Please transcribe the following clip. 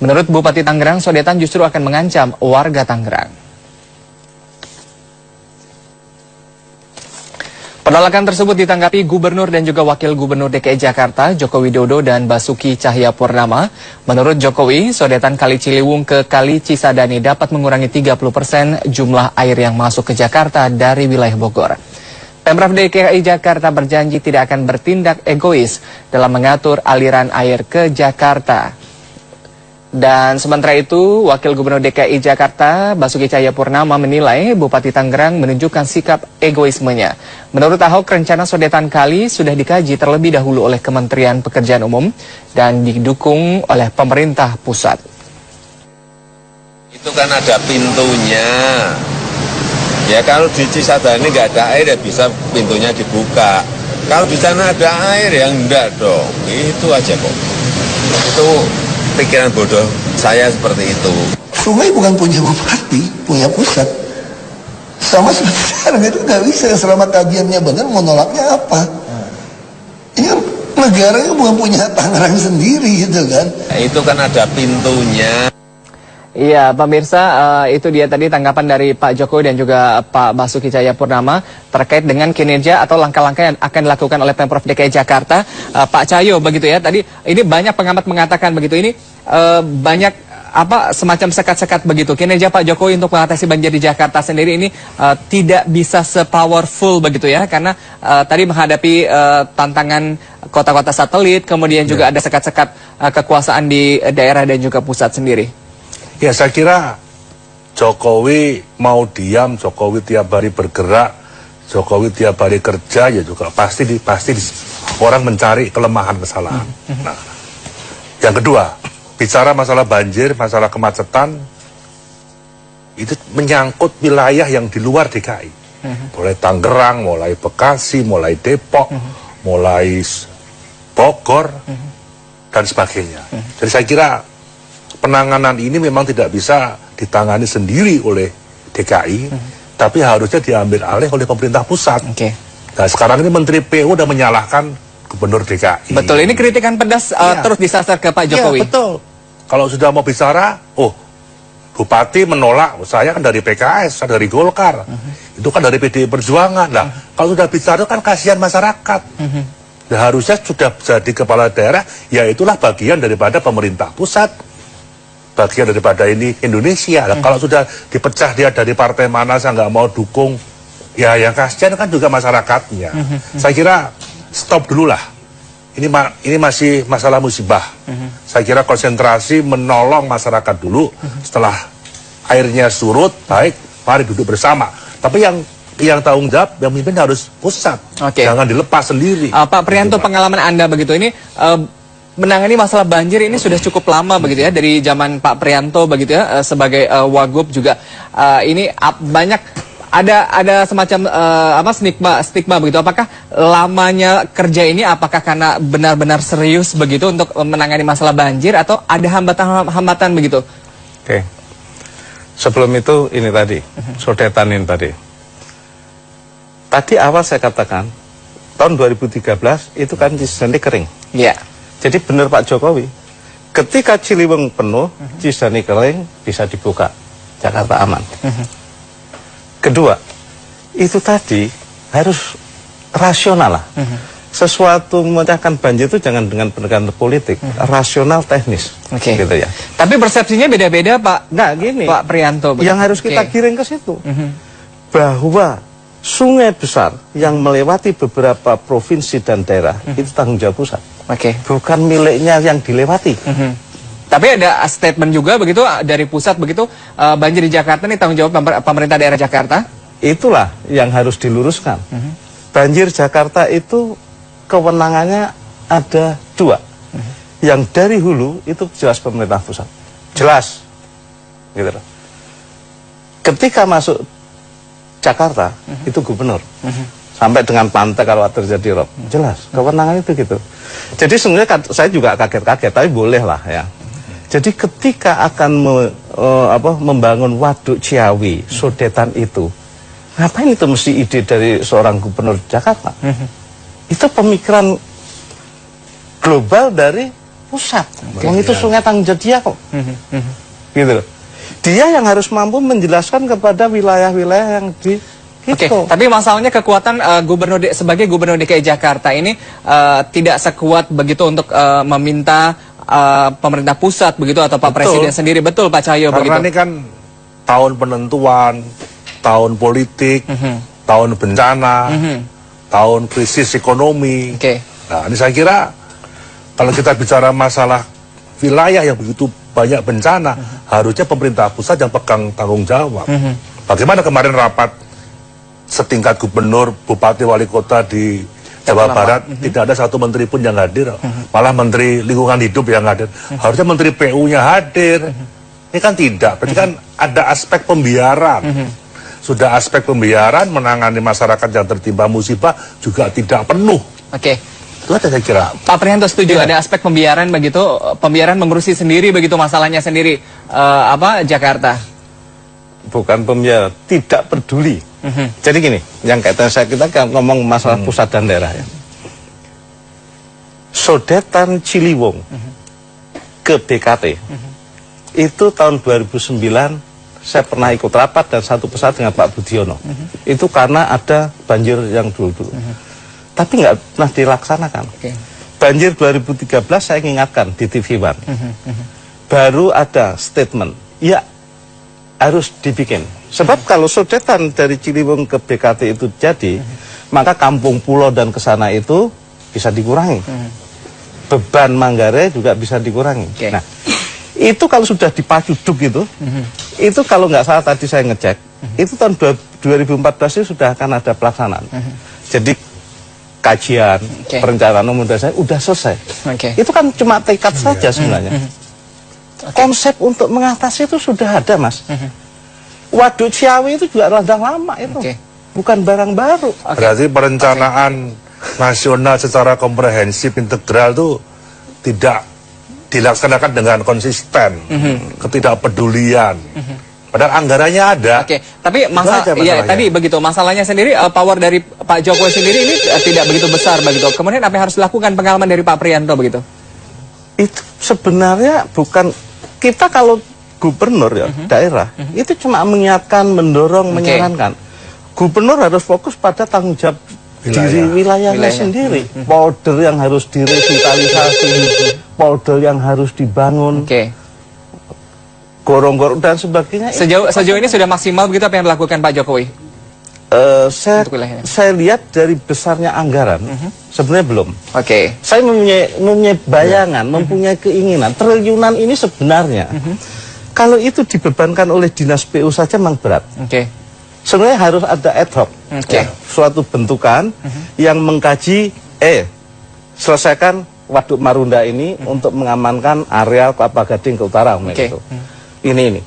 Menurut Bupati Tangerang, sodetan justru akan mengancam warga Tangerang. Penolakan tersebut ditanggapi Gubernur dan juga Wakil Gubernur DKI Jakarta, Joko Widodo dan Basuki Cahayapurnama. Menurut Jokowi, sodetan Kali Ciliwung ke Kali Cisadane dapat mengurangi 30% jumlah air yang masuk ke Jakarta dari wilayah Bogor. Pemprov DKI Jakarta berjanji tidak akan bertindak egois dalam mengatur aliran air ke Jakarta. Dan sementara itu, Wakil Gubernur DKI Jakarta, Basuki Cahayapurnama menilai Bupati Tangerang menunjukkan sikap egoismenya. Menurut Ahok, rencana sodetan kali sudah dikaji terlebih dahulu oleh Kementerian Pekerjaan Umum dan didukung oleh pemerintah pusat. Itu kan ada pintunya. Ya kalau di Cisadane nggak ada air ya bisa pintunya dibuka. Kalau di sana ada air ya enggak dong. Itu aja kok. Itu pikiran bodoh saya seperti itu. Sungai bukan punya bupati, punya pusat. Sama seperti sekarang itu nggak bisa, selama kajiannya benar mau nolaknya apa? Ini kan negaranya bukan punya Tangerang sendiri gitu kan. Nah, itu kan ada pintunya. Iya, pemirsa, itu dia tadi tanggapan dari Pak Jokowi dan juga Pak Basuki Cahayapurnama terkait dengan kinerja atau langkah-langkah yang akan dilakukan oleh Pemprov DKI Jakarta. Pak Cahyo, begitu ya, tadi ini banyak pengamat mengatakan begitu, ini banyak semacam sekat-sekat begitu. Kinerja Pak Jokowi untuk mengatasi banjir di Jakarta sendiri ini tidak bisa se-powerful begitu ya, karena tadi menghadapi tantangan kota-kota satelit, kemudian juga ada sekat-sekat kekuasaan di daerah dan juga pusat sendiri. Ya, saya kira Jokowi mau diam, Jokowi tiap hari bergerak, Jokowi tiap hari kerja, ya juga pasti orang mencari kelemahan, kesalahan. Nah, yang kedua, bicara masalah banjir, masalah kemacetan, itu menyangkut wilayah yang di luar DKI. Mulai Tangerang, mulai Bekasi, mulai Depok, mulai Bogor, dan sebagainya. Jadi saya kira penanganan ini memang tidak bisa ditangani sendiri oleh DKI, tapi harusnya diambil alih oleh pemerintah pusat. Nah, sekarang ini Menteri PU udah menyalahkan Gubernur DKI. Betul, ini kritikan pedas terus disasar ke Pak Jokowi. Iya, betul. Kalau sudah mau bicara, Bupati menolak, saya kan dari PKS, saya dari Golkar, itu kan dari PDI Perjuangan. Nah, kalau sudah bicara kan kasihan masyarakat. Nah, harusnya sudah jadi kepala daerah, ya itulah bagian daripada pemerintah pusat. Bagian daripada ini Indonesia. Nah, kalau sudah dipecah dia dari partai mana, saya nggak mau dukung, ya yang kasihan kan juga masyarakatnya. Saya kira stop dulu lah. Ini masih masalah musibah. Saya kira konsentrasi menolong masyarakat dulu. Setelah airnya surut, baik, mari duduk bersama. Tapi yang tanggung jawab, yang memimpin harus pusat. Jangan dilepas sendiri. Pak Prianto, pengalaman Anda begitu ini menangani masalah banjir ini sudah cukup lama begitu ya, dari zaman Pak Prianto begitu ya, sebagai Wagub juga ini banyak ada semacam stigma begitu. Apakah lamanya kerja ini apakah karena benar-benar serius begitu untuk menangani masalah banjir atau ada hambatan-hambatan begitu? Oke. Sebelum itu ini tadi sodetan ini tadi. Tadi awal saya katakan tahun 2013 itu kan Cisadane kering. Iya. Jadi benar Pak Jokowi, ketika Ciliwung penuh, Cisadane kering, bisa dibuka, Jakarta aman. Kedua, itu tadi harus rasional lah. Sesuatu memecahkan banjir itu jangan dengan pendekatan politik, rasional teknis. Gitu ya. Tapi persepsinya beda-beda Pak. Nah gini, Pak Prianto. Yang harus kita giring ke situ, bahwa sungai besar yang melewati beberapa provinsi dan daerah, itu tanggung jawab pusat. Bukan miliknya yang dilewati. Tapi ada statement juga begitu dari pusat begitu, banjir di Jakarta ini tanggung jawab pemerintah daerah Jakarta. Itulah yang harus diluruskan. Banjir Jakarta itu kewenangannya ada dua. Yang dari hulu itu jelas pemerintah pusat. Jelas. Gitu loh. Ketika masuk Jakarta itu gubernur. Sampai dengan pantai kalau terjadi rob. Jelas, kewenangan itu gitu. Jadi sebenarnya saya juga kaget-kaget, tapi boleh lah ya. Jadi ketika akan membangun waduk Ciawi, sodetan itu, ngapain itu mesti ide dari seorang gubernur Jakarta? Itu pemikiran global dari pusat. Wong itu sungai tanggung jawab dia kok. Gitu loh. Dia yang harus mampu menjelaskan kepada wilayah-wilayah yang di Oke, gitu. tapi masalahnya kekuatan sebagai gubernur DKI Jakarta ini tidak sekuat begitu untuk meminta pemerintah pusat begitu atau Pak Presiden sendiri, betul Pak Cahyo begitu? Karena ini kan tahun penentuan, tahun politik, tahun bencana, tahun krisis ekonomi. Oke. Nah, ini saya kira kalau kita bicara masalah wilayah yang begitu banyak bencana, harusnya pemerintah pusat yang pegang tanggung jawab. Bagaimana kemarin rapat setingkat gubernur, bupati, wali kota di Jawa Barat, tidak ada satu menteri pun yang hadir, malah menteri lingkungan hidup yang hadir. Harusnya menteri PU-nya hadir. Ini kan tidak, berarti kan ada aspek pembiaran. Sudah aspek pembiaran, menangani masyarakat yang tertimpa musibah juga tidak penuh. Oke. Itu aja saya kira. Pak Prihanto setuju ada aspek pembiaran begitu, pembiaran mengurusi sendiri begitu masalahnya sendiri Jakarta. Bukan pembiaran, tidak peduli. Jadi gini, yang kita ngomong masalah pusat dan daerah ya. Sodetan Ciliwung ke BKT itu tahun 2009 saya pernah ikut rapat dan satu pesawat dengan Pak Budiono. Itu karena ada banjir yang dulu-dulu. Tapi nggak pernah dilaksanakan. Banjir 2013 saya ingatkan di TV One. Baru ada statement, ya harus dibikin. Sebab kalau sodetan dari Ciliwung ke BKT itu jadi, maka kampung pulau dan kesana itu bisa dikurangi. Beban Manggarai juga bisa dikurangi. Nah, itu kalau sudah dipacu duk itu kalau nggak salah tadi saya ngecek, itu tahun 2014 itu sudah akan ada pelaksanaan. Jadi kajian, perencanaan umum dasar udah selesai. Itu kan cuma tekad saja sebenarnya. Konsep untuk mengatasi itu sudah ada, Mas. Waduk Ciawi itu juga rada lama itu, bukan barang baru. Berarti perencanaan nasional secara komprehensif integral itu tidak dilaksanakan dengan konsisten, ketidakpedulian. Padahal anggarannya ada. Tapi tadi begitu masalahnya sendiri, power dari Pak Jokowi sendiri ini tidak begitu besar begitu. Kemudian apa yang harus dilakukan, pengalaman dari Pak Prihanto begitu? Itu sebenarnya bukan kita kalau gubernur ya daerah itu cuma mengingatkan, mendorong, menyarankan. Gubernur harus fokus pada tanggung jawab diri wilayahnya sendiri. Polder yang harus direvitalisasi, polder yang harus dibangun, gorong-gorong dan sebagainya. Sejauh ini sudah maksimal begitu apa yang dilakukan Pak Jokowi? Saya lihat dari besarnya anggaran sebenarnya belum. Saya mempunyai bayangan, mempunyai keinginan. Triliunan ini sebenarnya kalau itu dibebankan oleh dinas PU saja memang berat. Sebenarnya harus ada ad hoc, suatu bentukan yang mengkaji, selesaikan Waduk Marunda ini untuk mengamankan area Kelapa Gading ke utara, ini.